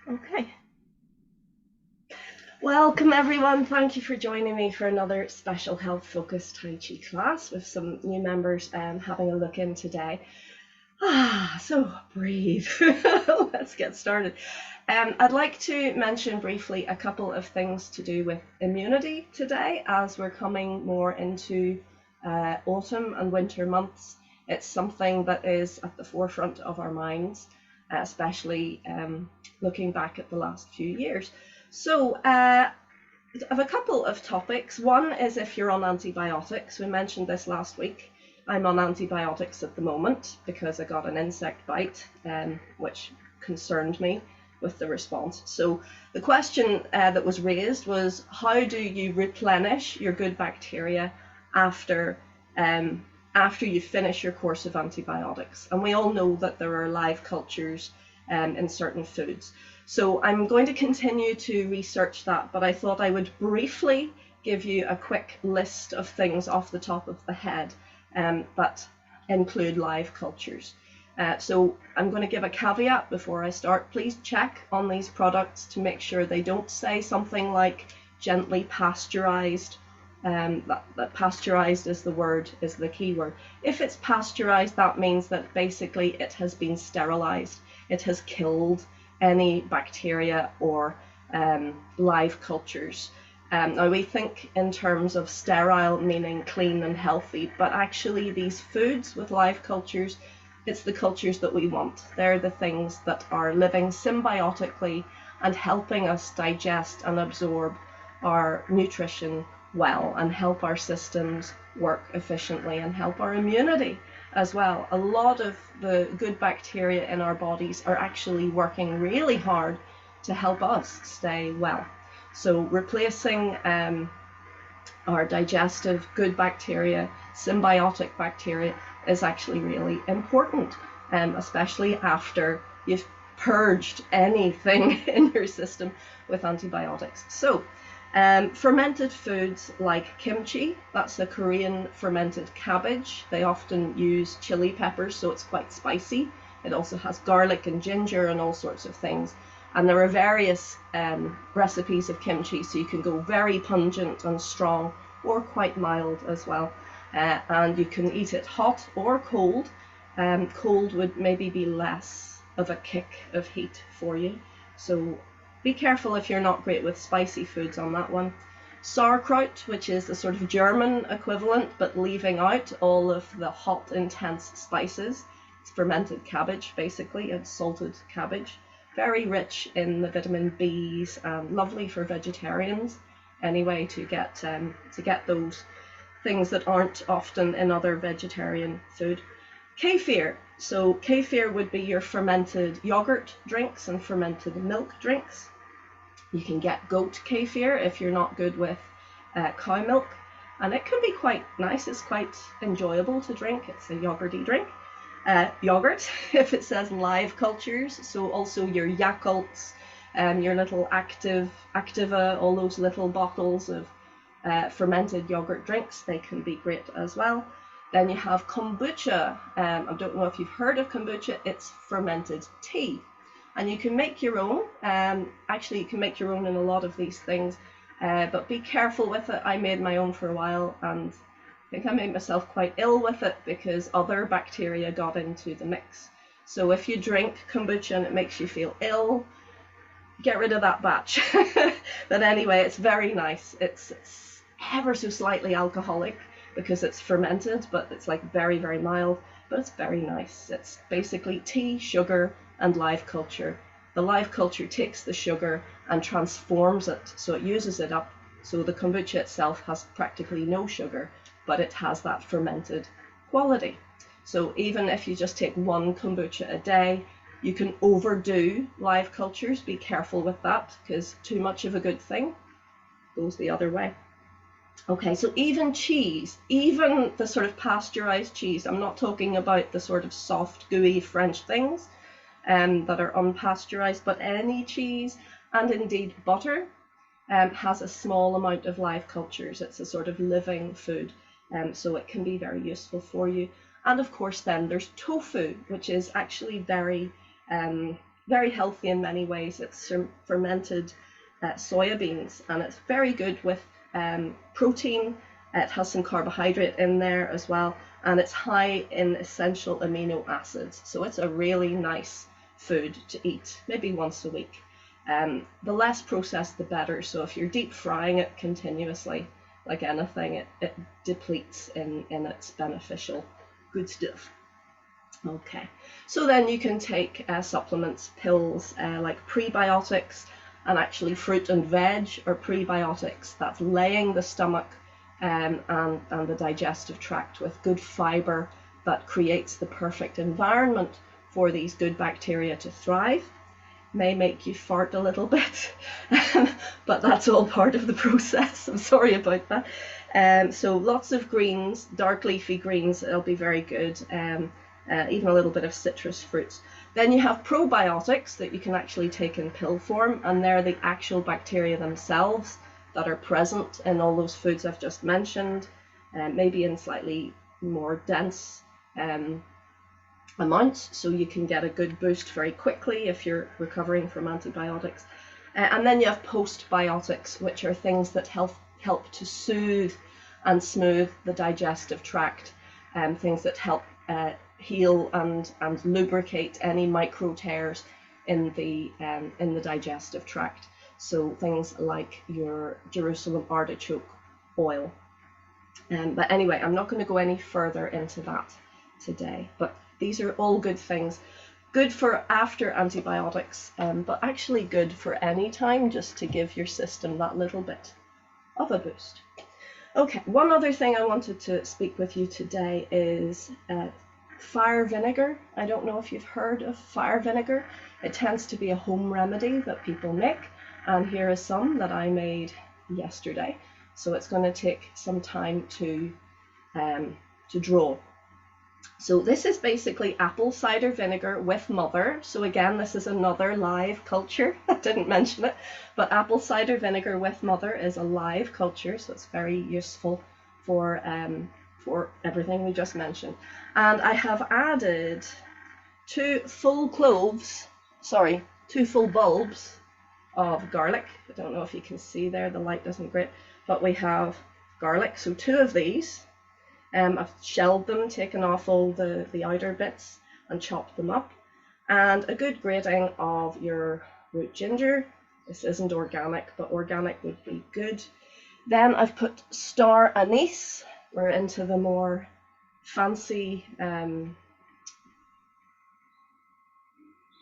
Okay. Welcome everyone. Thank you for joining me for another special health focused Tai Chi class with some new members having a look in today. So breathe. Let's get started. I'd like to mention briefly a couple of things to do with immunity today as we're coming more into autumn and winter months. It's something that is at the forefront of our minds, especially looking back at the last few years. So I have a couple of topics. One is if you're on antibiotics. We mentioned this last week. I'm on antibiotics at the moment because I got an insect bite, which concerned me with the response. So the question that was raised was, how do you replenish your good bacteria after you finish your course of antibiotics? And we all know that there are live cultures in certain foods. So I'm going to continue to research that, but I thought I would briefly give you a quick list of things off the top of the head that include live cultures. So I'm going to give a caveat before I start. Please check on these products to make sure they don't say something like gently pasteurized. That pasteurized is the key word. If it's pasteurized, that means that basically it has been sterilized. It has killed any bacteria or live cultures. Now we think in terms of sterile, meaning clean and healthy, but actually these foods with live cultures, it's the cultures that we want. They're the things that are living symbiotically and helping us digest and absorb our nutrition well and help our systems work efficiently and help our immunity as well. A lot of the good bacteria in our bodies are actually working really hard to help us stay well. So replacing our digestive good bacteria, symbiotic bacteria, is actually really important, especially after you've purged anything in your system with antibiotics. So fermented foods like kimchi, that's a Korean fermented cabbage. They often use chili peppers, so it's quite spicy. It also has garlic and ginger and all sorts of things. And there are various recipes of kimchi, so you can go very pungent and strong or quite mild as well. And you can eat it hot or cold. Cold would maybe be less of a kick of heat for you. So be careful if you're not great with spicy foods on that one. Sauerkraut, which is the sort of German equivalent, but leaving out all of the hot, intense spices. It's fermented cabbage, basically, and salted cabbage. Very rich in the vitamin B's, lovely for vegetarians anyway, to get those things that aren't often in other vegetarian food. Kefir. So kefir would be your fermented yogurt drinks and fermented milk drinks. You can get goat kefir if you're not good with cow milk, and it can be quite nice. It's quite enjoyable to drink. It's a yogurty drink. Yogurt, if it says live cultures, so also your Yakults, your little Activa, all those little bottles of fermented yogurt drinks, they can be great as well. Then you have kombucha. I don't know if you've heard of kombucha. It's fermented tea, and you can make your own. Actually, you can make your own in a lot of these things, but be careful with it. I made my own for a while, and I think I made myself quite ill with it because other bacteria got into the mix. So if you drink kombucha and it makes you feel ill, get rid of that batch. But anyway, it's very nice. It's ever so slightly alcoholic because it's fermented, but it's like very, very mild, but it's very nice. It's basically tea, sugar, and live culture. The live culture takes the sugar and transforms it, so it uses it up. So the kombucha itself has practically no sugar, but it has that fermented quality. So even if you just take one kombucha a day, you can overdo live cultures. Be careful with that, because too much of a good thing goes the other way. Okay, so even cheese, even the sort of pasteurized cheese, I'm not talking about the sort of soft, gooey French things that are unpasteurized, but any cheese, and indeed butter, has a small amount of live cultures. It's a sort of living food, so it can be very useful for you. And of course then there's tofu, which is actually very very healthy in many ways. It's fermented soya beans, and it's very good with protein. It has some carbohydrate in there as well, and it's high in essential amino acids. So it's a really nice food to eat, maybe once a week. The less processed, the better. So if you're deep frying it continuously, like anything, it depletes in its beneficial good stuff. Okay, so then you can take supplements, pills, like prebiotics, and actually fruit and veg are prebiotics. That's laying the stomach and the digestive tract with good fiber that creates the perfect environment for these good bacteria to thrive. May make you fart a little bit, but that's all part of the process. I'm sorry about that. So lots of greens, dark leafy greens, it'll be very good. Even a little bit of citrus fruits. Then you have probiotics that you can actually take in pill form, and they're the actual bacteria themselves that are present in all those foods I've just mentioned, maybe in slightly more dense amounts, so you can get a good boost very quickly if you're recovering from antibiotics. And then you have postbiotics, which are things that help to soothe and smooth the digestive tract, things that help heal and lubricate any micro tears in the digestive tract. So things like your Jerusalem artichoke oil. But anyway, I'm not going to go any further into that today. But these are all good things. Good for after antibiotics, but actually good for any time, just to give your system that little bit of a boost. Okay, one other thing I wanted to speak with you today is fire vinegar. I don't know if you've heard of fire vinegar. It tends to be a home remedy that people make, and here is some that I made yesterday. So it's going to take some time to draw. So this is basically apple cider vinegar with mother. So again, this is another live culture. I didn't mention it, but apple cider vinegar with mother is a live culture, so it's very useful for everything we just mentioned. And I have added 2 full bulbs of garlic. I don't know if you can see there, the light isn't great, but we have garlic, so 2 of these. I've shelled them, taken off all the outer bits and chopped them up. And a good grating of your root ginger. This isn't organic, but organic would be good. Then I've put star anise. We're into the more fancy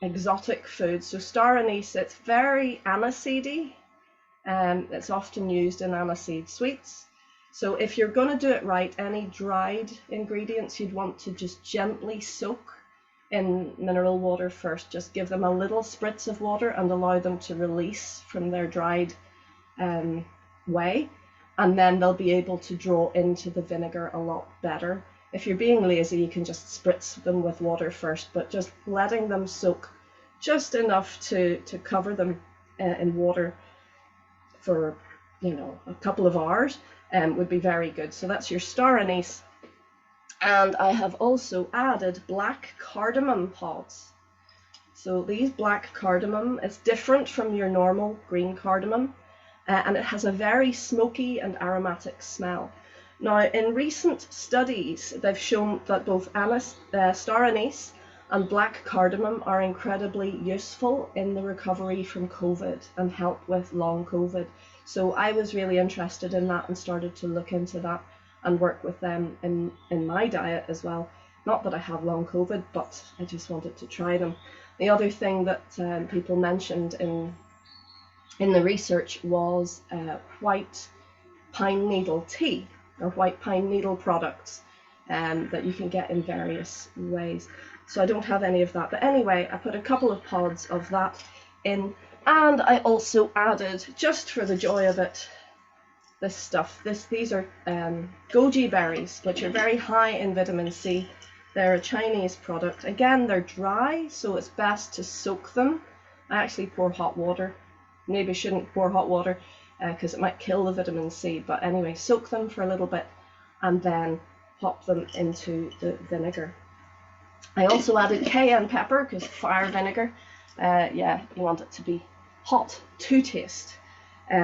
exotic foods. So star anise, it's very aniseedy. It's often used in aniseed sweets. So if you're going to do it right, any dried ingredients you'd want to just gently soak in mineral water first. Just give them a little spritz of water and allow them to release from their dried way. And then they'll be able to draw into the vinegar a lot better. If you're being lazy, you can just spritz them with water first, but just letting them soak just enough to cover them in water for, a couple of hours would be very good. So that's your star anise. And I have also added black cardamom pods. So these black cardamom is different from your normal green cardamom, and it has a very smoky and aromatic smell. Now, in recent studies, they've shown that both star anise and black cardamom are incredibly useful in the recovery from COVID and help with long COVID. So I was really interested in that and started to look into that and work with them in my diet as well. Not that I have long COVID, but I just wanted to try them. The other thing that people mentioned in the research was white pine needle tea, or white pine needle products that you can get in various ways. So I don't have any of that. But anyway, I put a couple of pods of that in. And I also added, just for the joy of it, this stuff. These are goji berries, which are very high in vitamin C. They're a Chinese product. Again, they're dry, so it's best to soak them. I actually pour hot water. Maybe shouldn't pour hot water because it might kill the vitamin C. But anyway, soak them for a little bit and then pop them into the vinegar. I also added cayenne pepper, because fire vinegar. Yeah, you want it to be hot to taste.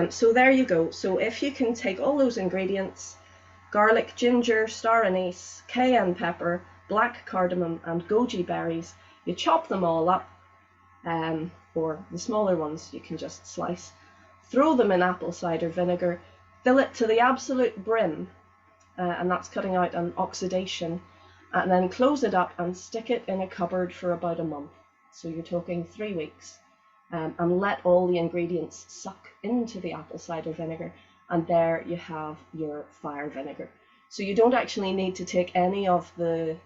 So there you go. So if you can take all those ingredients, garlic, ginger, star anise, cayenne pepper, black cardamom and goji berries, you chop them all up, or the smaller ones you can just slice, throw them in apple cider vinegar, fill it to the absolute brim, and that's cutting out an oxidation, and then close it up and stick it in a cupboard for about a month. So you're talking 3 weeks, and let all the ingredients suck into the apple cider vinegar, and there you have your fire vinegar. So you don't actually need to take any of the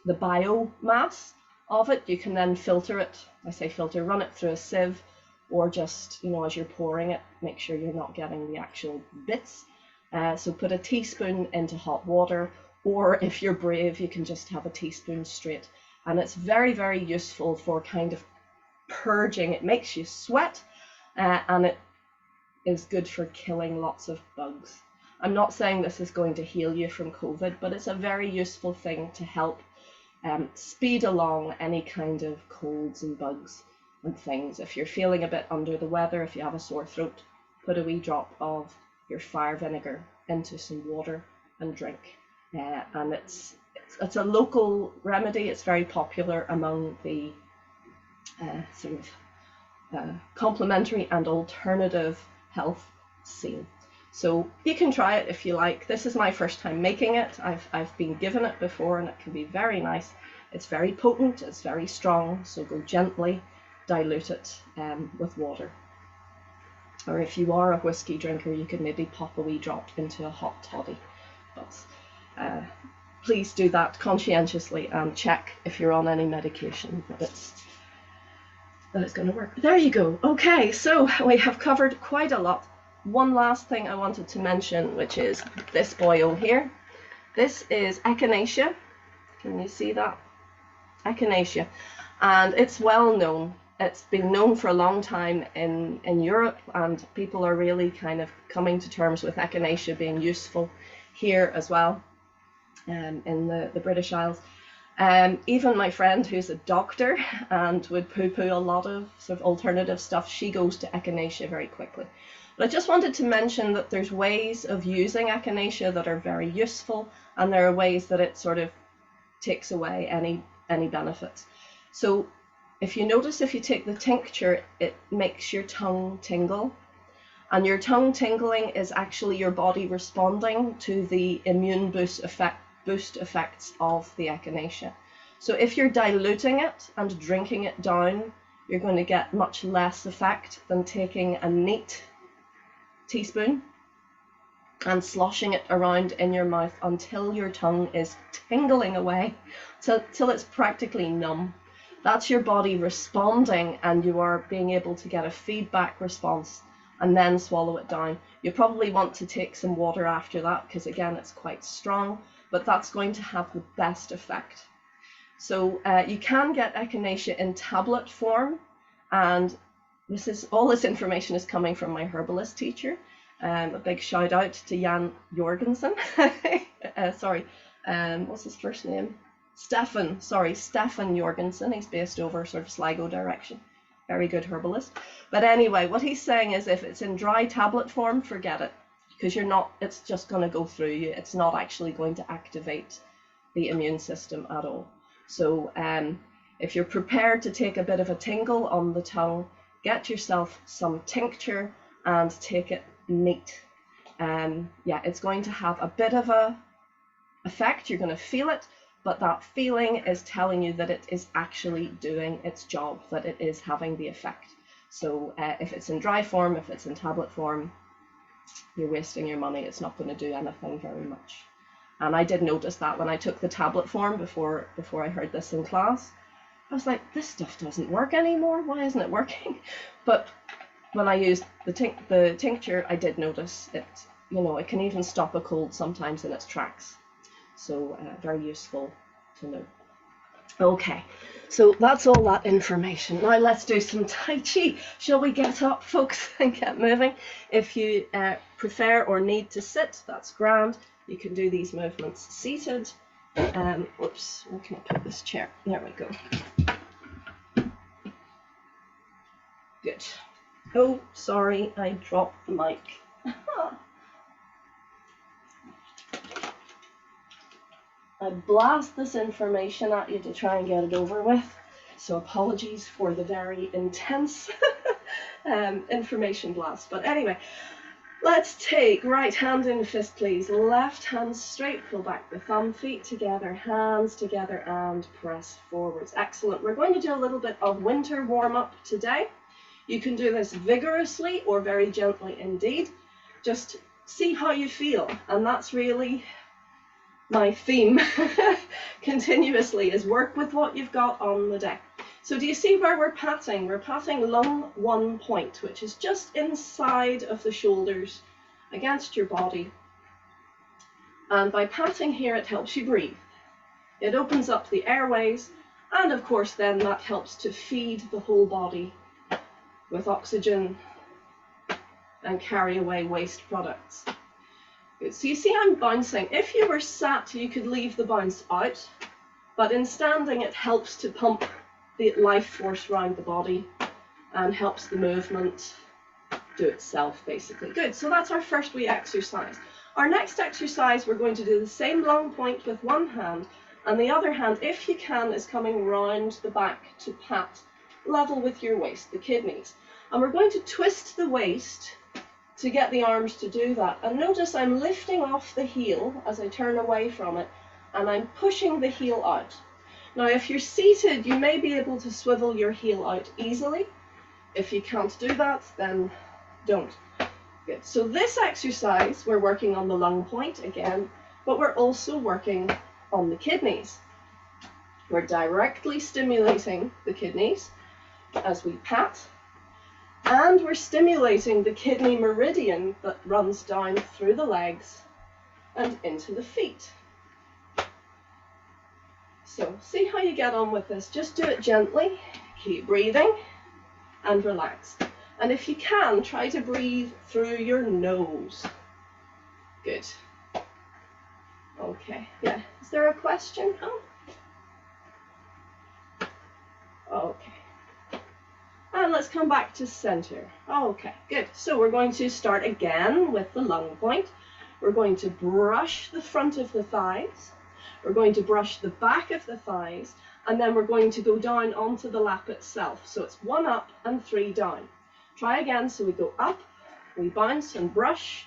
biomass of it. You can then filter it. I say filter, run it through a sieve, or just, as you're pouring it, make sure you're not getting the actual bits. So put a teaspoon into hot water, or if you're brave, you can just have a teaspoon straight. And it's very, very useful for kind of purging. It makes you sweat, and it is good for killing lots of bugs. I'm not saying this is going to heal you from COVID, but it's a very useful thing to help speed along any kind of colds and bugs and things. If you're feeling a bit under the weather, if you have a sore throat, put a wee drop of your fire vinegar into some water and drink. And it's a local remedy. It's very popular among the sort of complementary and alternative health scene. So you can try it if you like. This is my first time making it. I've been given it before, and it can be very nice. It's very potent, it's very strong, so go gently, dilute it with water. Or if you are a whiskey drinker, you could maybe pop a wee drop into a hot toddy. But please do that conscientiously and check if you're on any medication that it's going to work. There you go. Okay, so we have covered quite a lot. One last thing I wanted to mention, which is this boil here. This is echinacea. Can you see that? Echinacea. And it's well known. It's been known for a long time in Europe, and people are really kind of coming to terms with echinacea being useful here as well, in the British Isles. Even my friend who's a doctor and would poo-poo a lot of sort of alternative stuff, she goes to echinacea very quickly. But I just wanted to mention that there's ways of using echinacea that are very useful, and there are ways that it sort of takes away any benefits. So if you notice, if you take the tincture, it makes your tongue tingle. And your tongue tingling is actually your body responding to the immune boost effects of the echinacea. So if you're diluting it and drinking it down, you're going to get much less effect than taking a neat teaspoon and sloshing it around in your mouth until your tongue is tingling away, till it's practically numb. That's your body responding, and you are being able to get a feedback response and then swallow it down. You probably want to take some water after that, because again, it's quite strong, but that's going to have the best effect. So you can get echinacea in tablet form, and all this information is coming from my herbalist teacher. A big shout out to Jan Jorgensen. What's his first name? Stefan Jorgensen. He's based over sort of Sligo direction. Very good herbalist. But anyway, what he's saying is if it's in dry tablet form, forget it, because it's just going to go through you. It's not actually going to activate the immune system at all. So if you're prepared to take a bit of a tingle on the tongue, get yourself some tincture and take it neat. It's going to have a bit of a effect. You're going to feel it, but that feeling is telling you that it is actually doing its job, that it is having the effect. So if it's in dry form, if it's in tablet form, you're wasting your money. It's not going to do anything very much. And I did notice that when I took the tablet form before I heard this in class. I was like, this stuff doesn't work anymore. Why isn't it working? But when I used the tincture, I did notice it. It can even stop a cold sometimes in its tracks. So very useful to know. Okay, so that's all that information. Now let's do some Tai Chi. Shall we get up, folks, and get moving? If you prefer or need to sit, that's grand. You can do these movements seated. Whoops, where can I put this chair? There we go. Good. Oh, sorry, I dropped the mic. I blast this information at you to try and get it over with, so apologies for the very intense information blast. But anyway, let's take right hand in the fist, please. Left hand straight, pull back the thumb, feet together, hands together, and press forwards. Excellent. We're going to do a little bit of winter warm-up today. You can do this vigorously or very gently indeed. Just see how you feel, and that's really my theme continuously, is work with what you've got on the day. So do you see where we're patting? We're patting lung 1 point, which is just inside of the shoulders against your body. And by patting here, it helps you breathe. It opens up the airways, and of course then that helps to feed the whole body with oxygen and carry away waste products. Good. So you see I'm bouncing. If you were sat, you could leave the bounce out, but in standing it helps to pump the life force around the body and helps the movement do itself, basically. Good. So that's our first wee exercise. Our next exercise, we're going to do the same long point with one hand, and the other hand, if you can, is coming round the back to pat level with your waist, the kidneys. And we're going to twist the waist to get the arms to do that. And notice I'm lifting off the heel as I turn away from it, and I'm pushing the heel out. Now, if you're seated, you may be able to swivel your heel out easily. If you can't do that, then don't. Good. So this exercise, we're working on the lung point again, but we're also working on the kidneys. We're directly stimulating the kidneys as we pat, and we're stimulating the kidney meridian that runs down through the legs and into the feet. So see how you get on with this. Just do it gently, keep breathing and relax. And if you can, try to breathe through your nose. Good. Okay, yeah. Is there a question? Oh. Okay. And let's come back to center. Okay, good. So we're going to start again with the lung point. We're going to brush the front of the thighs. We're going to brush the back of the thighs, and then we're going to go down onto the lap itself. So it's 1 up and 3 down. Try again. So we go up, we bounce and brush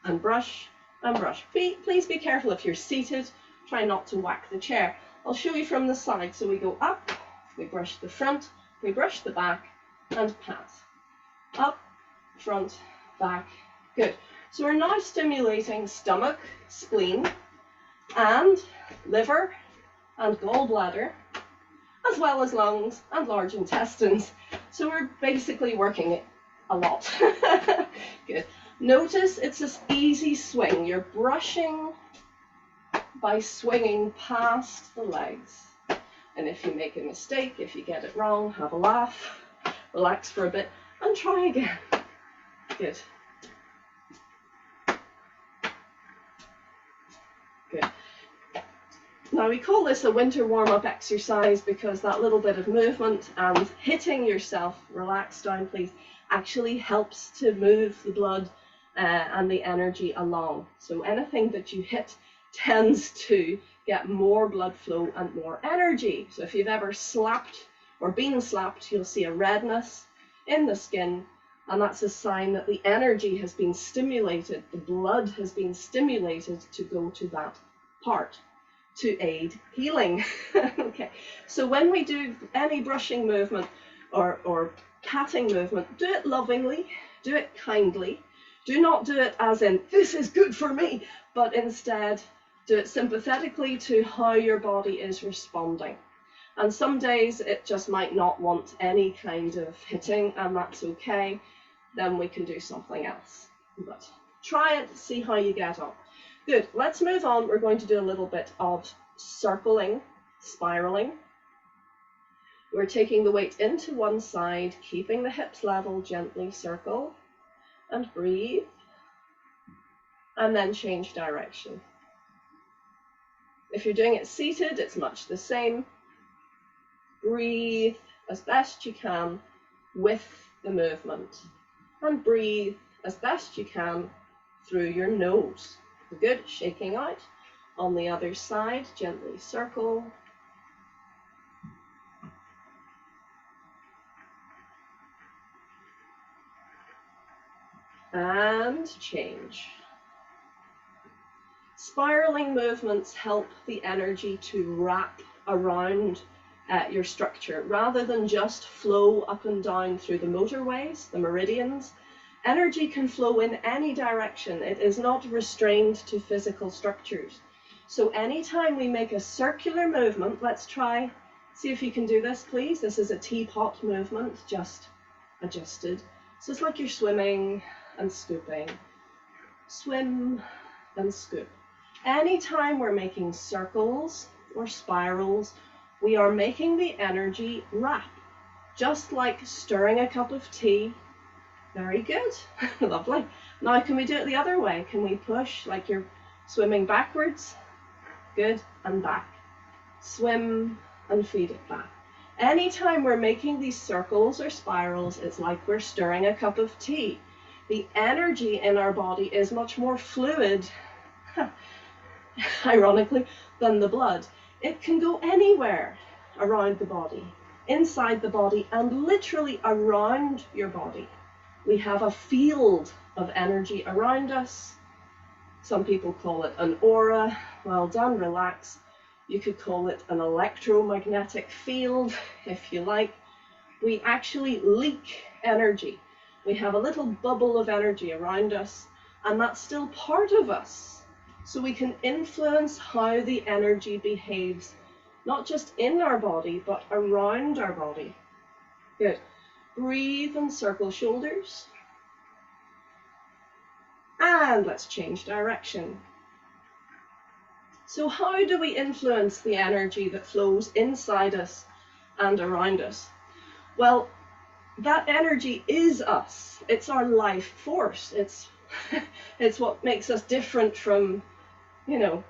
and brush and brush. Please be careful if you're seated. Try not to whack the chair. I'll show you from the side. So we go up, we brush the front, we brush the back, and pat. Up, front, back. Good. So we're now stimulating stomach, spleen, and liver and gallbladder, as well as lungs and large intestines. So we're basically working it a lot. Good. Notice it's an easy swing. You're brushing by swinging past the legs. And if you make a mistake, if you get it wrong, have a laugh, relax for a bit, and try again. Good. Good. Now we call this a winter warm-up exercise because that little bit of movement and hitting yourself, relax down please, actually helps to move the blood and the energy along. So anything that you hit tends to get more blood flow and more energy. So if you've ever slapped or been slapped, you'll see a redness in the skin, and that's a sign that the energy has been stimulated, the blood has been stimulated to go to that part to aid healing. Okay, so when we do any brushing movement or patting movement, do it lovingly, do it kindly. Do not do it as in, this is good for me, but instead do it sympathetically to how your body is responding. And some days it just might not want any kind of hitting, and that's okay. Then we can do something else. But try it, see how you get on. Good, let's move on. We're going to do a little bit of circling, spiraling. We're taking the weight into one side, keeping the hips level, gently circle and breathe, and then change direction. If you're doing it seated, it's much the same. Breathe as best you can with the movement. And breathe as best you can through your nose. Good, shaking out. On the other side, gently circle. And change. Spiraling movements help the energy to wrap around your structure rather than just flow up and down through the motorways, the meridians. Energy can flow in any direction. It is not restrained to physical structures. So anytime we make a circular movement, let's try, see if you can do this, please. This is a teapot movement, just adjusted. So it's like you're swimming and scooping. Swim and scoop. Anytime we're making circles or spirals, we are making the energy wrap, just like stirring a cup of tea. Very good. Lovely. Now can we do it the other way? Can we push like you're swimming backwards? Good. And back. Swim and feed it back. Anytime we're making these circles or spirals, it's like we're stirring a cup of tea. The energy in our body is much more fluid, ironically, than the blood. It can go anywhere around the body, inside the body, and literally around your body. We have a field of energy around us. Some people call it an aura. Well done, relax. You could call it an electromagnetic field, if you like. We actually leak energy. We have a little bubble of energy around us, and that's still part of us. So we can influence how the energy behaves, not just in our body, but around our body. Good. Breathe and circle shoulders. And let's change direction. So how do we influence the energy that flows inside us and around us? Well, that energy is us. It's our life force. It's what makes us different from, you know,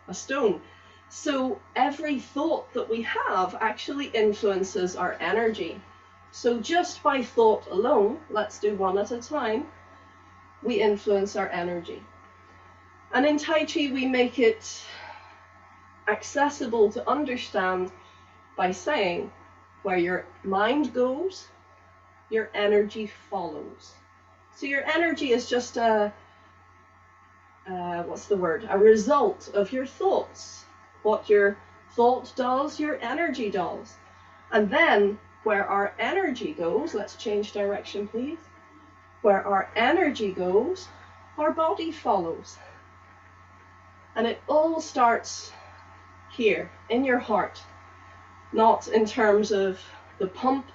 a stone. So every thought that we have actually influences our energy. So just by thought alone, let's do one at a time, we influence our energy. And in Tai Chi, we make it accessible to understand by saying, where your mind goes, your energy follows. So your energy is just a result of your thoughts. What your thought does, your energy does. And then where our energy goes, let's change direction, please. Where our energy goes, our body follows. And it all starts here, in your heart. Not in terms of the pump,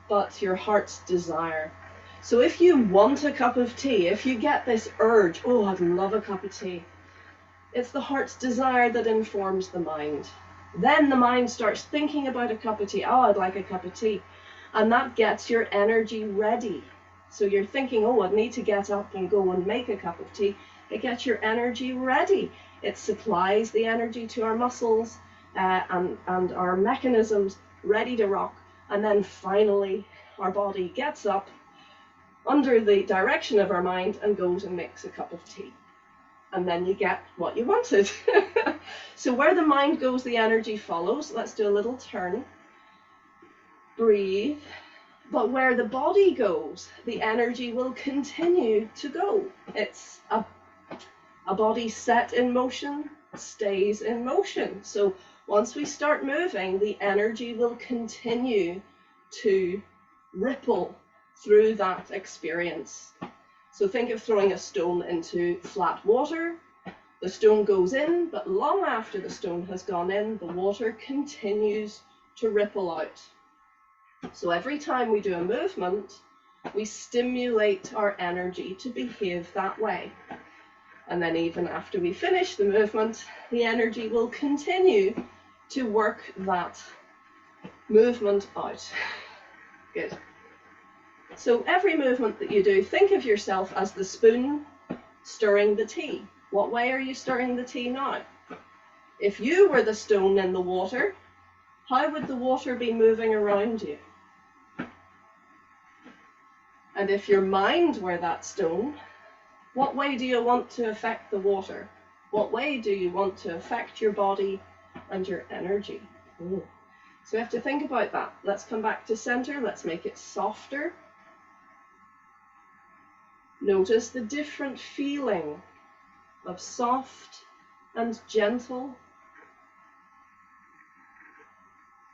but your heart's desire. So if you want a cup of tea, if you get this urge, oh, I'd love a cup of tea, it's the heart's desire that informs the mind. Then the mind starts thinking about a cup of tea. Oh, I'd like a cup of tea. And that gets your energy ready. So you're thinking, oh, I need to get up and go and make a cup of tea. It gets your energy ready. It supplies the energy to our muscles and our mechanisms ready to rock. And then finally, our body gets up under the direction of our mind and goes and makes a cup of tea. And then you get what you wanted. So where the mind goes, the energy follows. Let's do a little turn. Breathe. But where the body goes, the energy will continue to go. It's a body set in motion, stays in motion. So once we start moving, the energy will continue to ripple through that experience. So think of throwing a stone into flat water. The stone goes in, but long after the stone has gone in, the water continues to ripple out. So every time we do a movement, we stimulate our energy to behave that way. And then even after we finish the movement, the energy will continue to work that movement out. Good. So every movement that you do, think of yourself as the spoon stirring the tea. What way are you stirring the tea now? If you were the stone in the water, how would the water be moving around you? And if your mind were that stone, what way do you want to affect the water? What way do you want to affect your body and your energy? Ooh. So we have to think about that. Let's come back to center. Let's make it softer. Notice the different feeling of soft and gentle.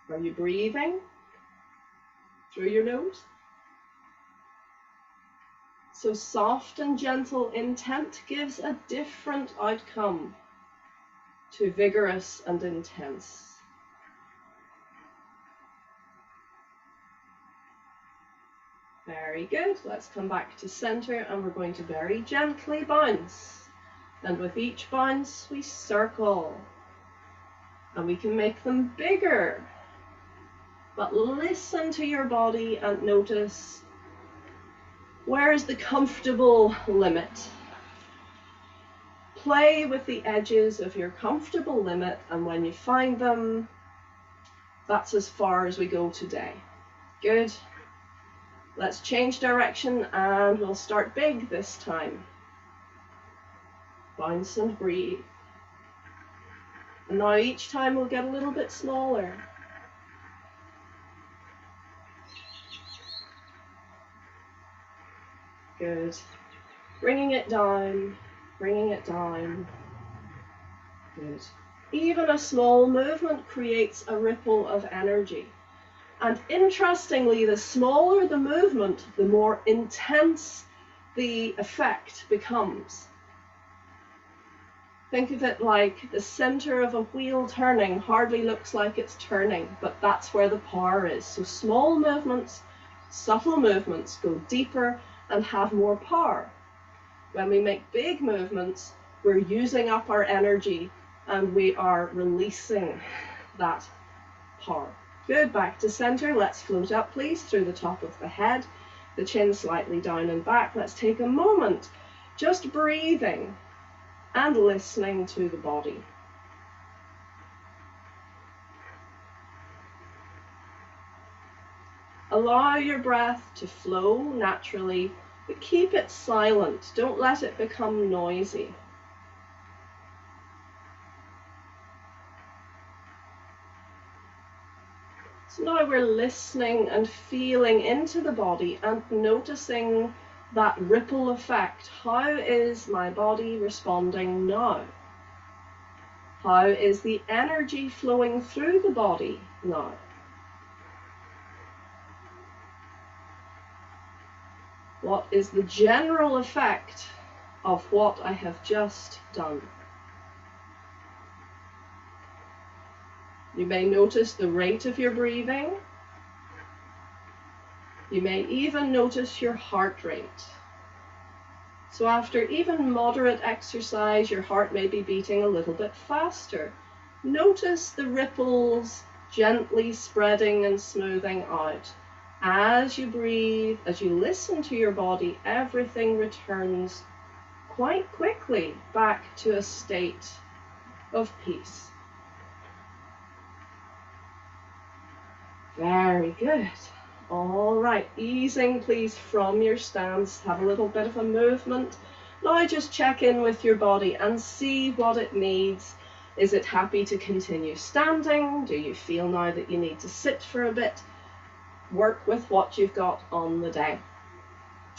Are you breathing through your nose? So soft and gentle intent gives a different outcome to vigorous and intense. Very good. Let's come back to center and we're going to very gently bounce. And with each bounce we circle. And we can make them bigger. But listen to your body and notice, where is the comfortable limit? Play with the edges of your comfortable limit, and when you find them, that's as far as we go today. Good. Let's change direction and we'll start big this time. Bounce and breathe. And now each time we'll get a little bit smaller. Good. Bringing it down, bringing it down. Good. Even a small movement creates a ripple of energy. And interestingly, the smaller the movement, the more intense the effect becomes. Think of it like the center of a wheel turning hardly looks like it's turning, but that's where the power is. So small movements, subtle movements go deeper and have more power. When we make big movements, we're using up our energy and we are releasing that power. Good, back to center. Let's float up, please, through the top of the head, the chin slightly down and back. Let's take a moment just breathing and listening to the body. Allow your breath to flow naturally, but keep it silent. Don't let it become noisy. So now we're listening and feeling into the body and noticing that ripple effect. How is my body responding now? How is the energy flowing through the body now? What is the general effect of what I have just done? You may notice the rate of your breathing. You may even notice your heart rate. So after even moderate exercise, your heart may be beating a little bit faster. Notice the ripples gently spreading and smoothing out. As you breathe, as you listen to your body, everything returns quite quickly back to a state of peace. Very good. All right, easing please from your stance, have a little bit of a movement. Now just check in with your body and see what it needs. Is it happy to continue standing? Do you feel now that you need to sit for a bit? Work with what you've got on the day.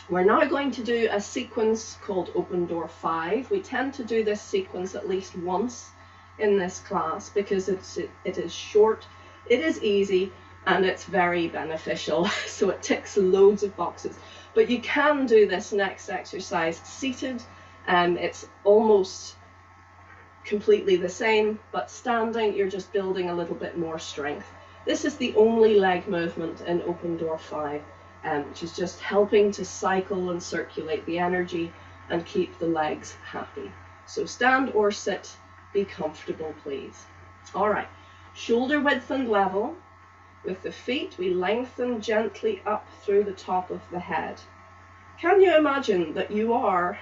We're now going to do a sequence called Open Door 5. We tend to do this sequence at least once in this class because it is short, it is easy, and it's very beneficial. So it ticks loads of boxes. But you can do this next exercise seated, and it's almost completely the same, but standing, you're just building a little bit more strength. This is the only leg movement in Open Door 5, which is just helping to cycle and circulate the energy and keep the legs happy. So stand or sit, be comfortable please. All right, shoulder width and level. With the feet, we lengthen gently up through the top of the head. Can you imagine that you are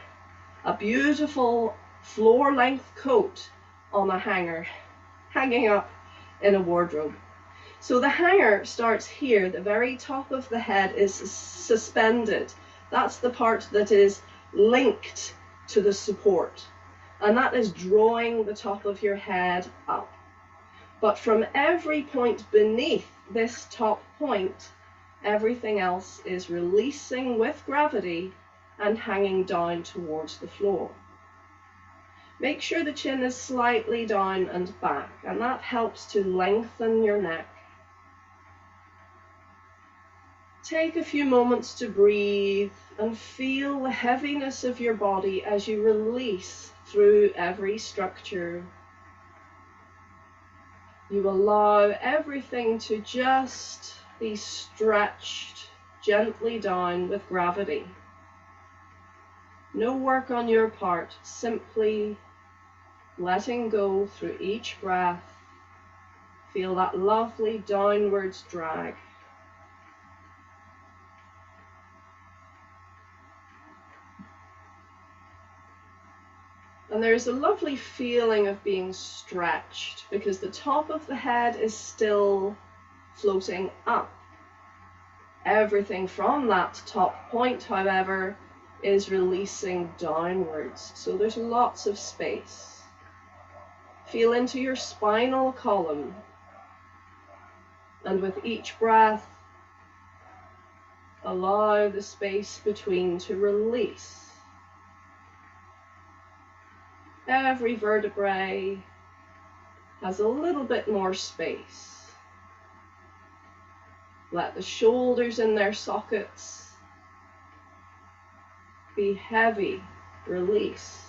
a beautiful floor-length coat on a hanger, hanging up in a wardrobe? So the hanger starts here, the very top of the head is suspended. That's the part that is linked to the support, and that is drawing the top of your head up. But from every point beneath this top point, everything else is releasing with gravity and hanging down towards the floor. Make sure the chin is slightly down and back, and that helps to lengthen your neck. Take a few moments to breathe and feel the heaviness of your body as you release through every structure. You allow everything to just be stretched gently down with gravity. No work on your part, simply letting go through each breath. Feel that lovely downwards drag. And there's a lovely feeling of being stretched because the top of the head is still floating up. Everything from that top point, however, is releasing downwards. So there's lots of space. Feel into your spinal column. And with each breath, allow the space between to release. Every vertebrae has a little bit more space. Let the shoulders in their sockets be heavy, release.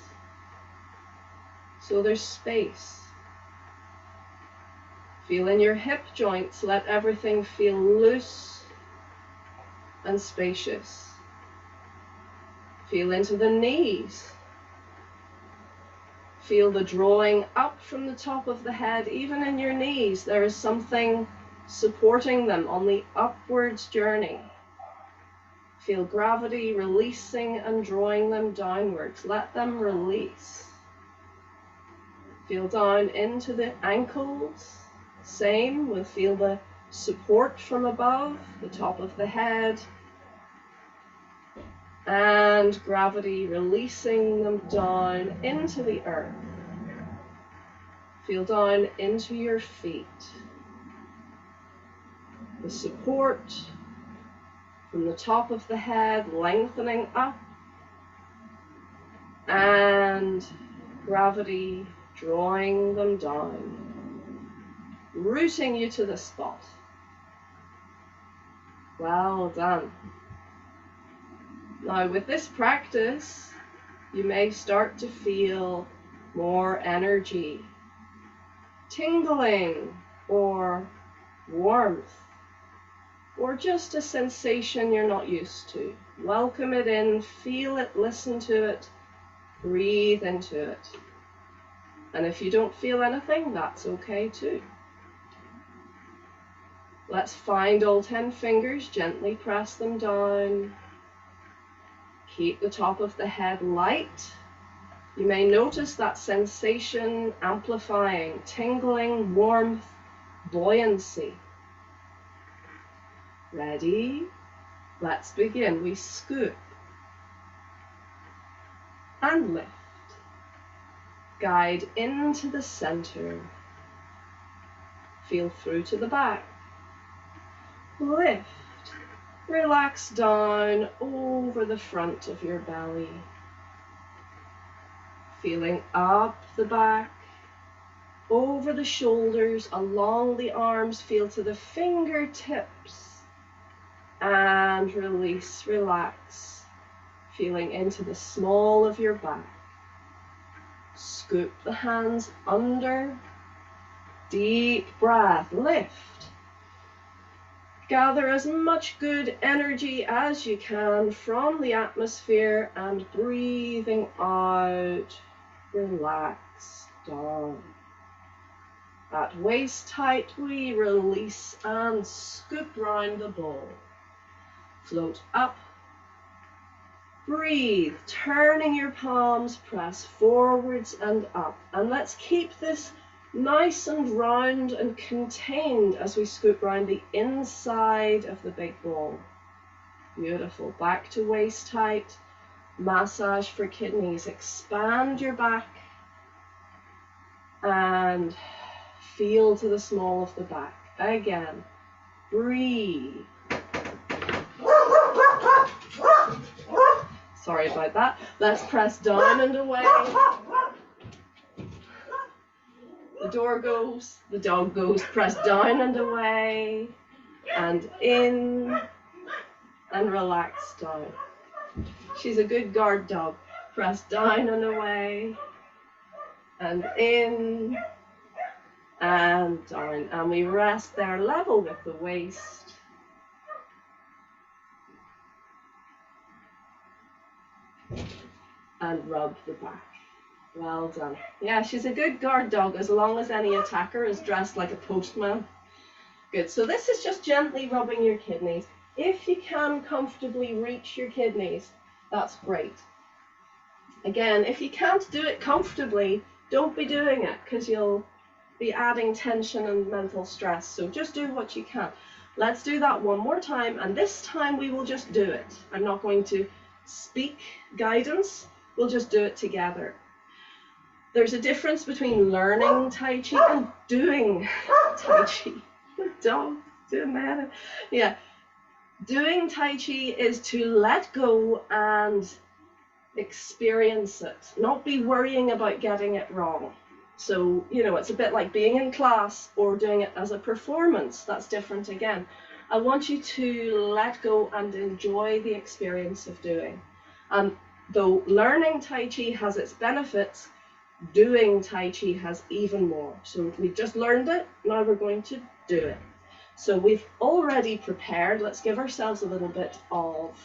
So there's space. Feel in your hip joints, let everything feel loose and spacious. Feel into the knees. Feel the drawing up from the top of the head, even in your knees. There is something supporting them on the upwards journey. Feel gravity releasing and drawing them downwards. Let them release. Feel down into the ankles. Same, we'll feel the support from above, the top of the head. And gravity releasing them down into the earth. Feel down into your feet. The support from the top of the head lengthening up, and gravity drawing them down, rooting you to the spot. Well done. Now with this practice, you may start to feel more energy, tingling or warmth, or just a sensation you're not used to. Welcome it in, feel it, listen to it, breathe into it. And if you don't feel anything, that's okay too. Let's find all 10 fingers, gently press them down. Keep the top of the head light. You may notice that sensation amplifying, tingling, warmth, buoyancy. Ready? Let's begin. We scoop and lift. Guide into the center. Feel through to the back. Lift. Relax down over the front of your belly. Feeling up the back, over the shoulders, along the arms. Feel to the fingertips. And release, relax. Feeling into the small of your back. Scoop the hands under. Deep breath, lift. Gather as much good energy as you can from the atmosphere and breathing out, relax down. At waist height, we release and scoop round the ball. Float up. Breathe, turning your palms, press forwards and up. And let's keep this nice and round and contained as we scoop round the inside of the big ball. Beautiful. Back to waist height. Massage for kidneys. Expand your back and feel to the small of the back. Again. Breathe. Sorry about that. Let's press down and away. The door goes, the dog goes. Press down and away. And in. And relax down. She's a good guard dog. Press down and away. And in. And down. And we rest there level with the waist. And rub the back. Well done. Yeah, she's a good guard dog as long as any attacker is dressed like a postman. Good. So this is just gently rubbing your kidneys. If you can comfortably reach your kidneys, that's great. Again, if you can't do it comfortably, don't be doing it because you'll be adding tension and mental stress. So just do what you can. Let's do that one more time, and this time we will just do it. I'm not going to speak guidance. We'll just do it together. There's a difference between learning Tai Chi and doing Tai Chi. Dog, doing that. Yeah. Doing Tai Chi is to let go and experience it, not be worrying about getting it wrong. So, you know, it's a bit like being in class or doing it as a performance. That's different again. I want you to let go and enjoy the experience of doing. Though learning Tai Chi has its benefits, doing Tai Chi has even more. So we've just learned it, now we're going to do it. So we've already prepared. Let's give ourselves a little bit of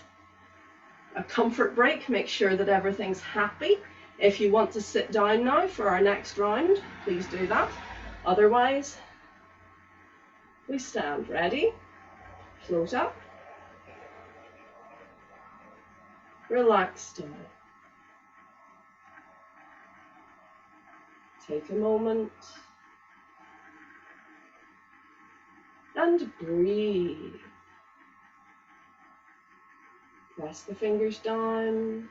a comfort break. Make sure that everything's happy. If you want to sit down now for our next round, please do that. Otherwise, we stand. Ready? Float up. Relax down. Take a moment. And breathe. Press the fingers down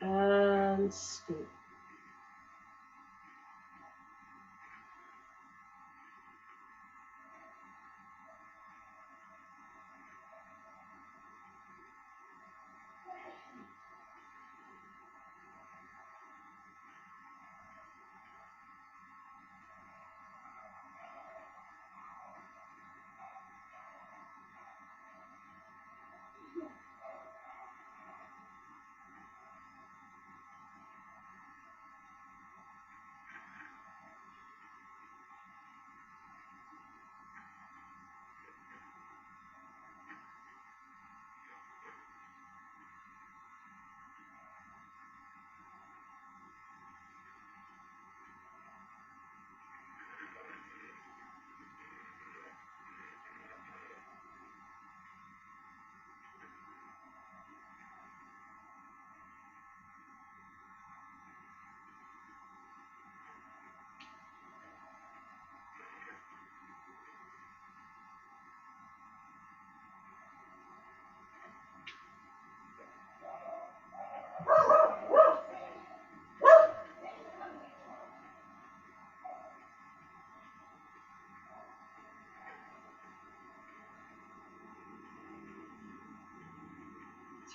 and scoop.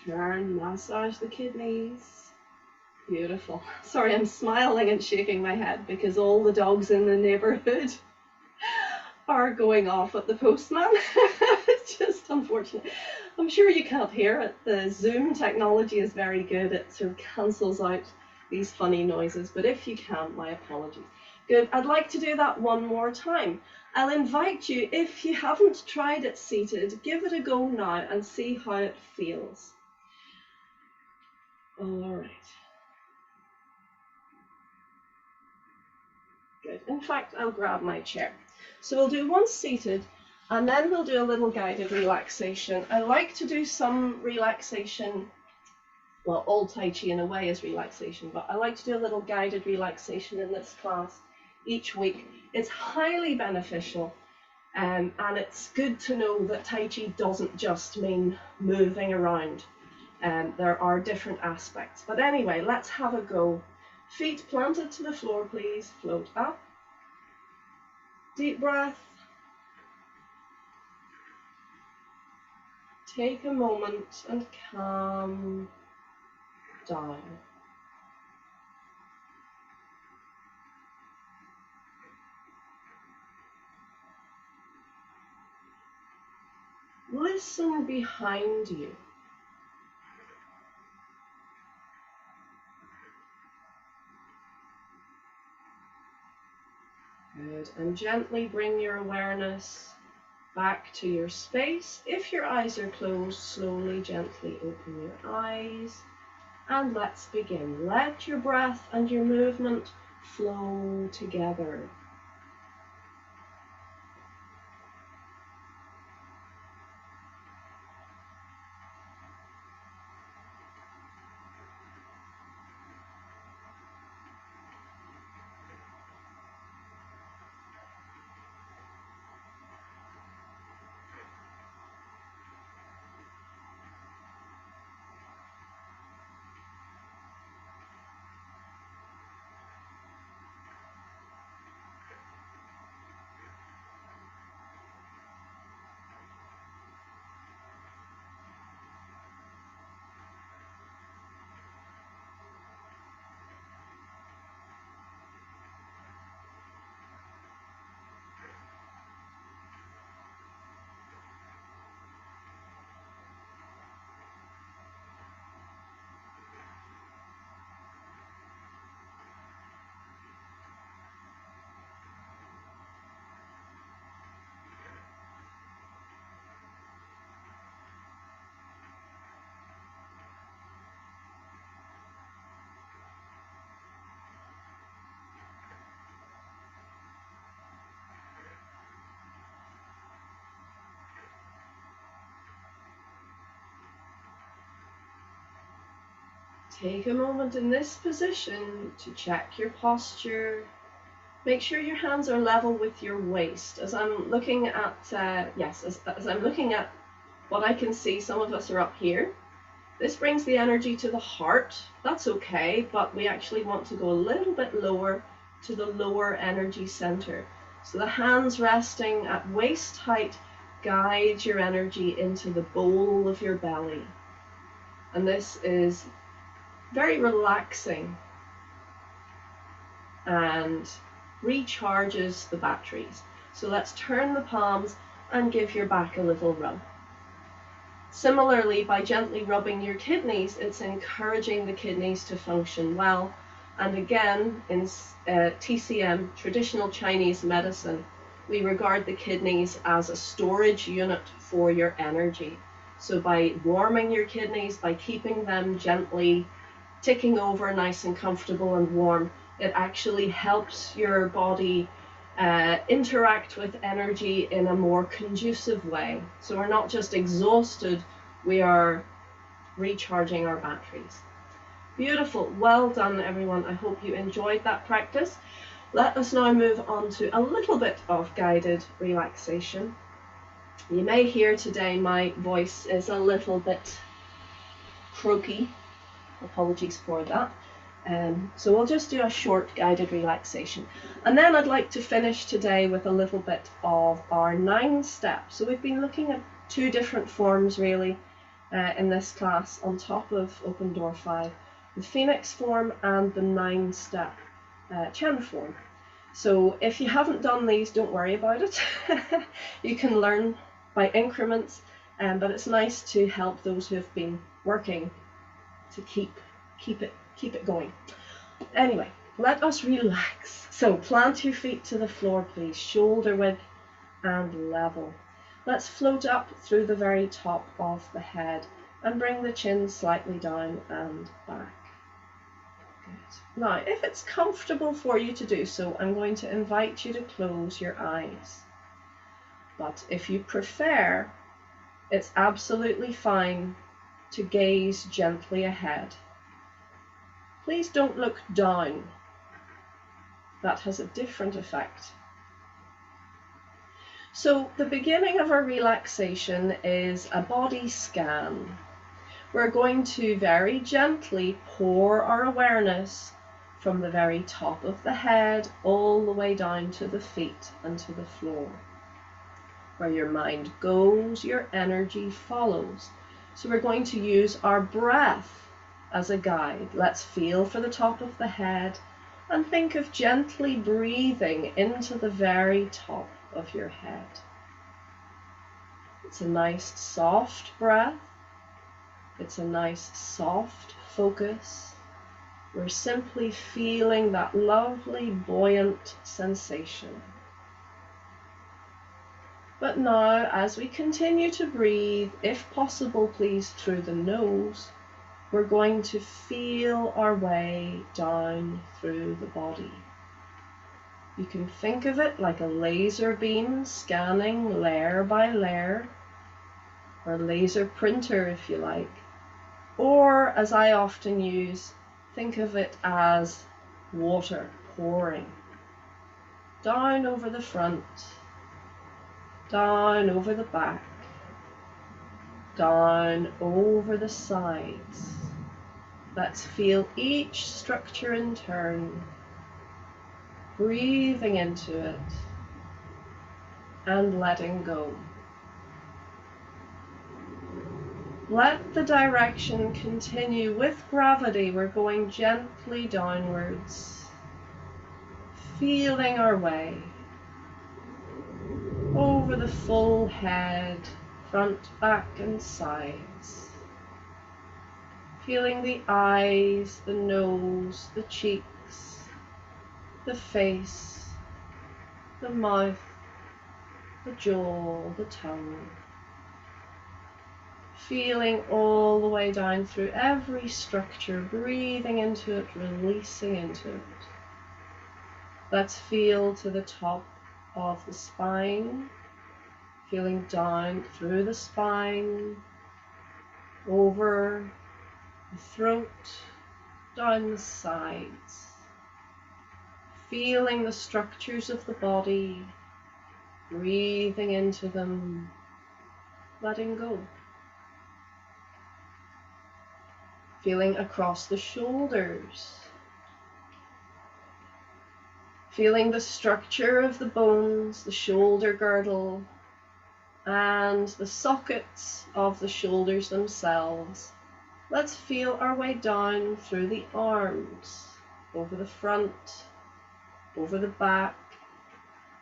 Turn, massage the kidneys. Beautiful. Sorry, I'm smiling and shaking my head because all the dogs in the neighborhood are going off at the postman. It's just unfortunate. I'm sure you can't hear it. The Zoom technology is very good. It sort of cancels out these funny noises, but if you can, my apologies. Good. I'd like to do that one more time. I'll invite you, if you haven't tried it seated, give it a go now and see how it feels. All right. Good. In fact, I'll grab my chair. So we'll do one seated, and then we'll do a little guided relaxation. I like to do some relaxation. Well, all Tai Chi in a way is relaxation, but I like to do a little guided relaxation in this class each week. It's highly beneficial. And it's good to know that Tai Chi doesn't just mean moving around. There are different aspects. But anyway, let's have a go. Feet planted to the floor, please. Float up. Deep breath. Take a moment and calm down. Listen behind you. Good. And gently bring your awareness back to your space. If your eyes are closed, slowly, gently open your eyes. And let's begin. Let your breath and your movement flow together. Take a moment in this position to check your posture. Make sure your hands are level with your waist. As I'm looking at, as I'm looking at what I can see, some of us are up here. This brings the energy to the heart. That's okay, but we actually want to go a little bit lower to the lower energy center. So the hands resting at waist height guide your energy into the bowl of your belly. And this is very relaxing and recharges the batteries. So let's turn the palms and give your back a little rub. Similarly, by gently rubbing your kidneys, it's encouraging the kidneys to function well. And again, in TCM, traditional Chinese medicine, we regard the kidneys as a storage unit for your energy. So by warming your kidneys, by keeping them gently ticking over nice and comfortable and warm, it actually helps your body interact with energy in a more conducive way. So we're not just exhausted, we are recharging our batteries. Beautiful, well done everyone. I hope you enjoyed that practice. Let us now move on to a little bit of guided relaxation. You may hear today my voice is a little bit croaky. Apologies for that. So we'll just do a short guided relaxation. And then I'd like to finish today with a little bit of our 9 steps. So we've been looking at 2 different forms really in this class on top of Open Door 5. The Phoenix form and the 9-step Chen form. So if you haven't done these, don't worry about it. You can learn by increments, but it's nice to help those who have been working to keep it going. Anyway, let us relax. So plant your feet to the floor, please, shoulder width and level. Let's float up through the very top of the head and bring the chin slightly down and back. Good. Now, if it's comfortable for you to do so, I'm going to invite you to close your eyes. But if you prefer, it's absolutely fine to gaze gently ahead. Please don't look down. That has a different effect. So the beginning of our relaxation is a body scan. We're going to very gently pour our awareness from the very top of the head all the way down to the feet and to the floor. Where your mind goes, your energy follows. So we're going to use our breath as a guide. Let's feel for the top of the head and think of gently breathing into the very top of your head. It's a nice soft breath. It's a nice soft focus. We're simply feeling that lovely buoyant sensation. But now, as we continue to breathe, if possible, please, through the nose, we're going to feel our way down through the body. You can think of it like a laser beam scanning layer by layer, or a laser printer if you like. Or, as I often use, think of it as water pouring down over the front, down over the back, down over the sides. Let's feel each structure in turn, breathing into it and letting go. Let the direction continue with gravity. We're going gently downwards, feeling our way over the full head, front, back and sides. Feeling the eyes, the nose, the cheeks, the face, the mouth, the jaw, the tongue. Feeling all the way down through every structure, breathing into it, releasing into it. Let's feel to the top of the spine, feeling down through the spine, over the throat, down the sides. Feeling the structures of the body, breathing into them, letting go. Feeling across the shoulders. Feeling the structure of the bones, the shoulder girdle, and the sockets of the shoulders themselves. Let's feel our way down through the arms, over the front, over the back,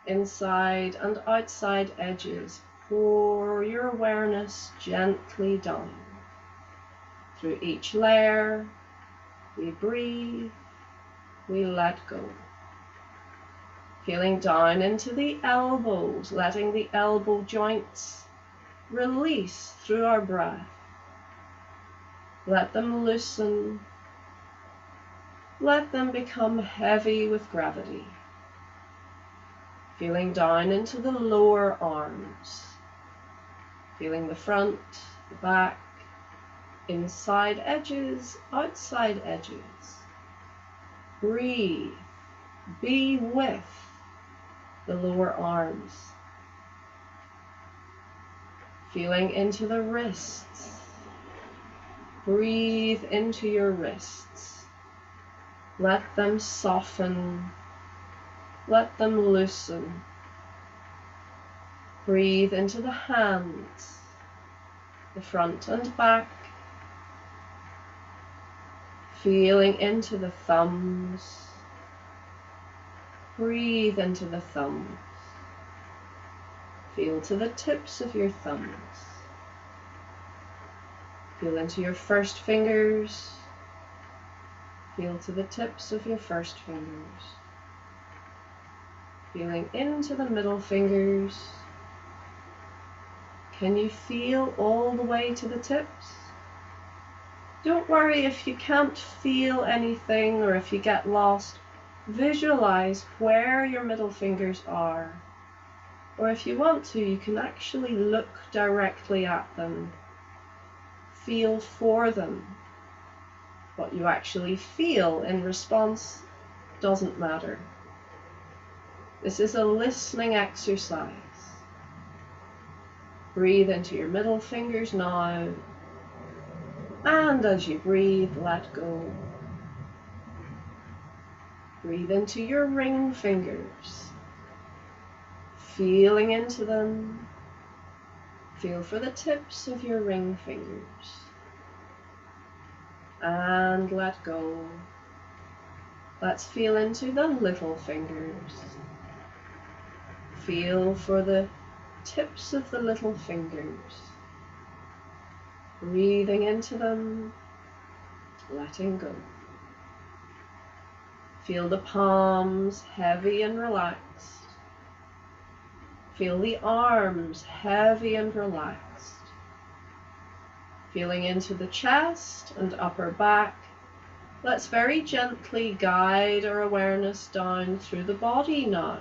inside and outside edges. Pour your awareness gently down. Through each layer, we breathe, we let go. Feeling down into the elbows, letting the elbow joints release through our breath. Let them loosen. Let them become heavy with gravity. Feeling down into the lower arms. Feeling the front, the back, inside edges, outside edges. Breathe. Be with the lower arms. Feeling into the wrists. Breathe into your wrists. Let them soften. Let them loosen. Breathe into the hands, the front and back. Feeling into the thumbs. Breathe into the thumbs. Feel to the tips of your thumbs. Feel into your first fingers. Feel to the tips of your first fingers. Feeling into the middle fingers. Can you feel all the way to the tips? Don't worry if you can't feel anything or if you get lost. Visualize where your middle fingers are. Or if you want to, you can actually look directly at them. Feel for them. What you actually feel in response doesn't matter. This is a listening exercise. Breathe into your middle fingers now. And as you breathe, let go. Breathe into your ring fingers. Feeling into them. Feel for the tips of your ring fingers. And let go. Let's feel into the little fingers. Feel for the tips of the little fingers. Breathing into them, letting go. Feel the palms heavy and relaxed. Feel the arms heavy and relaxed. Feeling into the chest and upper back. Let's very gently guide our awareness down through the body now.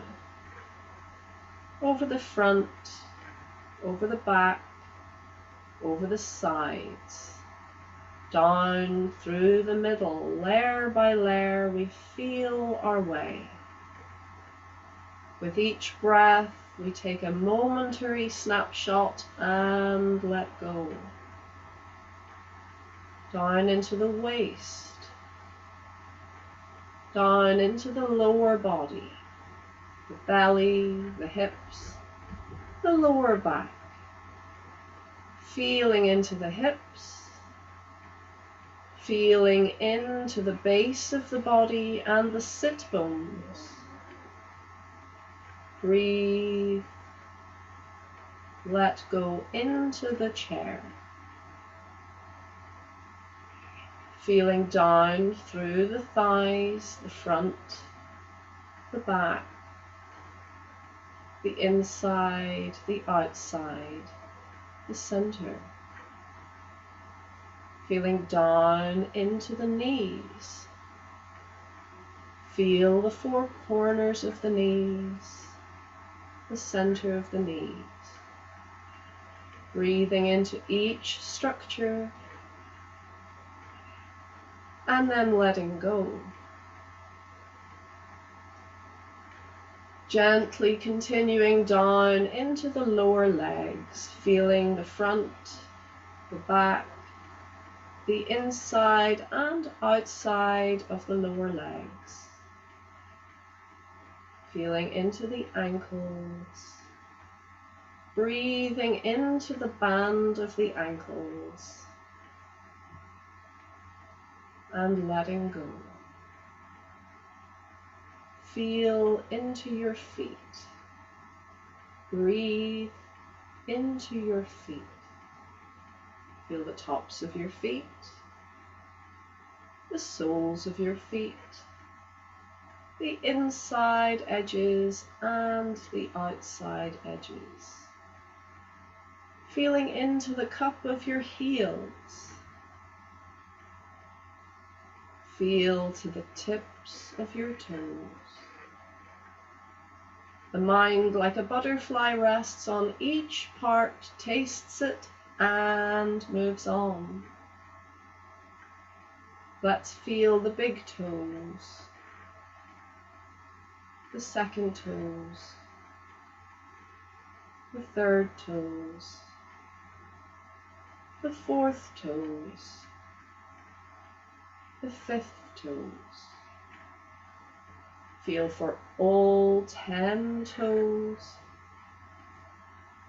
Over the front, over the back, over the sides. Down through the middle, layer by layer, we feel our way. With each breath, we take a momentary snapshot and let go. Down into the waist. Down into the lower body. The belly, the hips, the lower back. Feeling into the hips. Feeling into the base of the body and the sit bones. Breathe. Let go into the chair. Feeling down through the thighs, the front, the back, the inside, the outside, the center. Feeling down into the knees. Feel the four corners of the knees, the center of the knees. Breathing into each structure and then letting go. Gently continuing down into the lower legs, feeling the front, the back, the inside and outside of the lower legs. Feeling into the ankles. Breathing into the band of the ankles. And letting go. Feel into your feet. Breathe into your feet. Feel the tops of your feet, the soles of your feet, the inside edges and the outside edges. Feeling into the cup of your heels. Feel to the tips of your toes. The mind, like a butterfly, rests on each part, tastes it, and moves on. Let's feel the big toes, the second toes, the third toes, the fourth toes, the fifth toes. Feel for all 10 toes.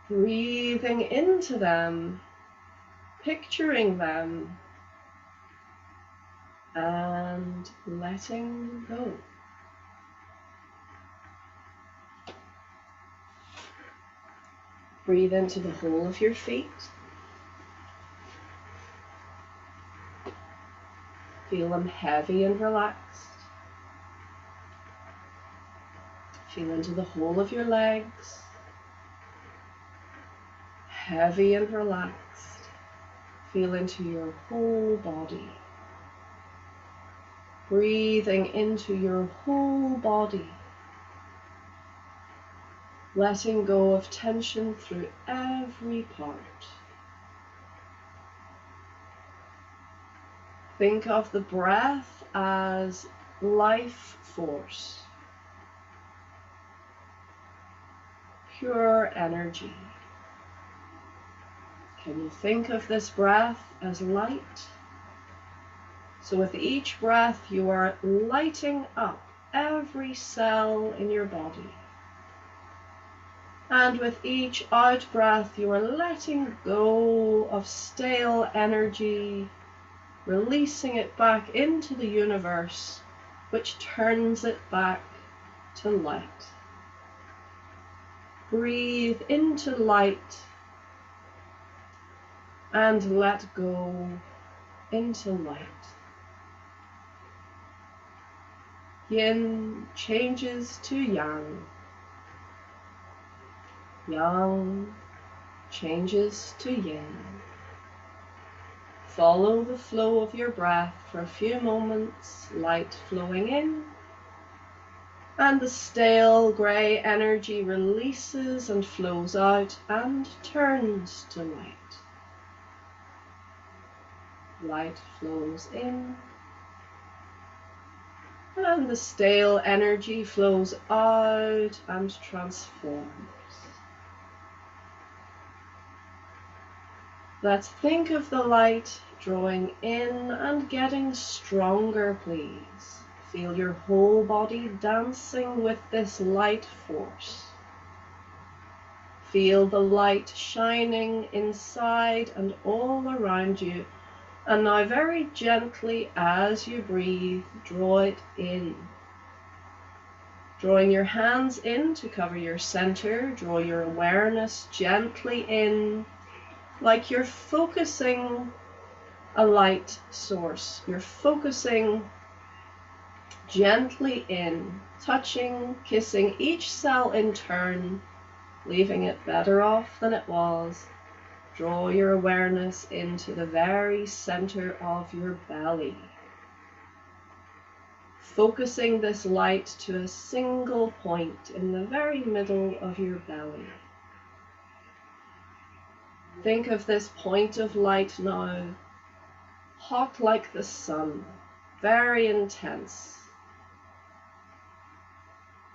Breathing into them, picturing them, and letting go. Breathe into the whole of your feet. Feel them heavy and relaxed. Feel into the whole of your legs. Heavy and relaxed. Feel into your whole body. Breathing into your whole body. Letting go of tension through every part. Think of the breath as life force. Pure energy. Can you think of this breath as light? So with each breath, you are lighting up every cell in your body. And with each out breath, you are letting go of stale energy, releasing it back into the universe, which turns it back to light. Breathe into light and let go into light. Yin changes to yang. Yang changes to yin. Follow the flow of your breath for a few moments, light flowing in, and the stale grey energy releases and flows out and turns to light. Light flows in, and the stale energy flows out and transforms. Let's think of the light drawing in and getting stronger, please. Feel your whole body dancing with this light force. Feel the light shining inside and all around you. And now very gently as you breathe, draw it in. Drawing your hands in to cover your center, draw your awareness gently in, like you're focusing a light source. You're focusing gently in, touching, kissing each cell in turn, leaving it better off than it was. Draw your awareness into the very center of your belly. Focusing this light to a single point in the very middle of your belly. Think of this point of light now, hot like the sun, very intense.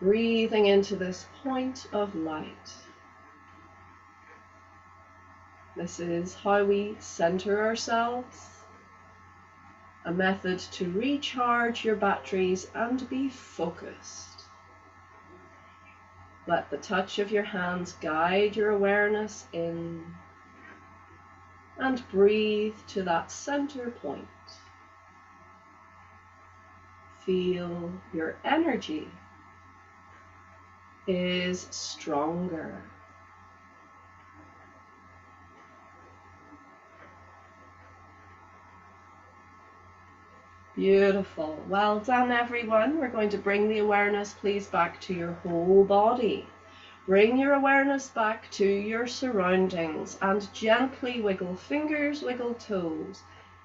Breathing into this point of light. This is how we center ourselves, a method to recharge your batteries and be focused. Let the touch of your hands guide your awareness in, and breathe to that center point. Feel your energy is stronger. Beautiful. Well done, everyone. We're going to bring the awareness, please, back to your whole body. Bring your awareness back to your surroundings and gently wiggle fingers, wiggle toes,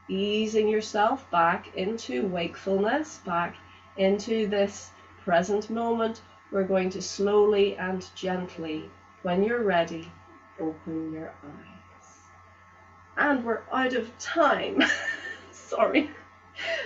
easing yourself back into wakefulness, back into this present moment. We're going to slowly and gently, when you're ready, open your eyes. And we're out of time. Sorry.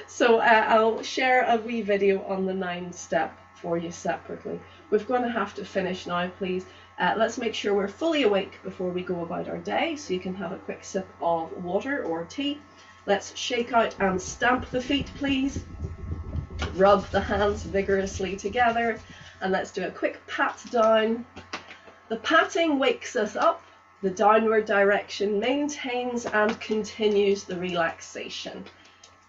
So I'll share a wee video on the 9-step for you separately. We're going to have to finish now, please. Let's make sure we're fully awake before we go about our day, so you can have a quick sip of water or tea. Let's shake out and stamp the feet, please. Rub the hands vigorously together, and let's do a quick pat down. The patting wakes us up. The downward direction maintains and continues the relaxation.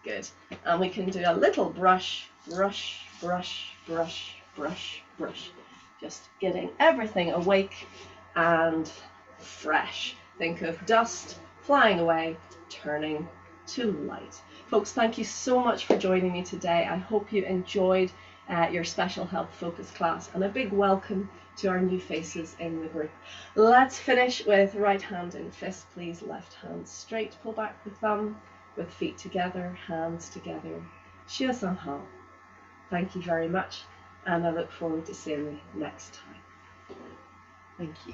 Good. And we can do a little brush, brush, brush, brush, brush, brush. Just getting everything awake and fresh. Think of dust flying away, turning to light. Folks, thank you so much for joining me today. I hope you enjoyed your special health focus class, and a big welcome to our new faces in the group. Let's finish with right hand in fist, please. Left hand straight, pull back the thumb, with feet together, hands together. Shia San Hao. Thank you very much, and I look forward to seeing you next time. Thank you.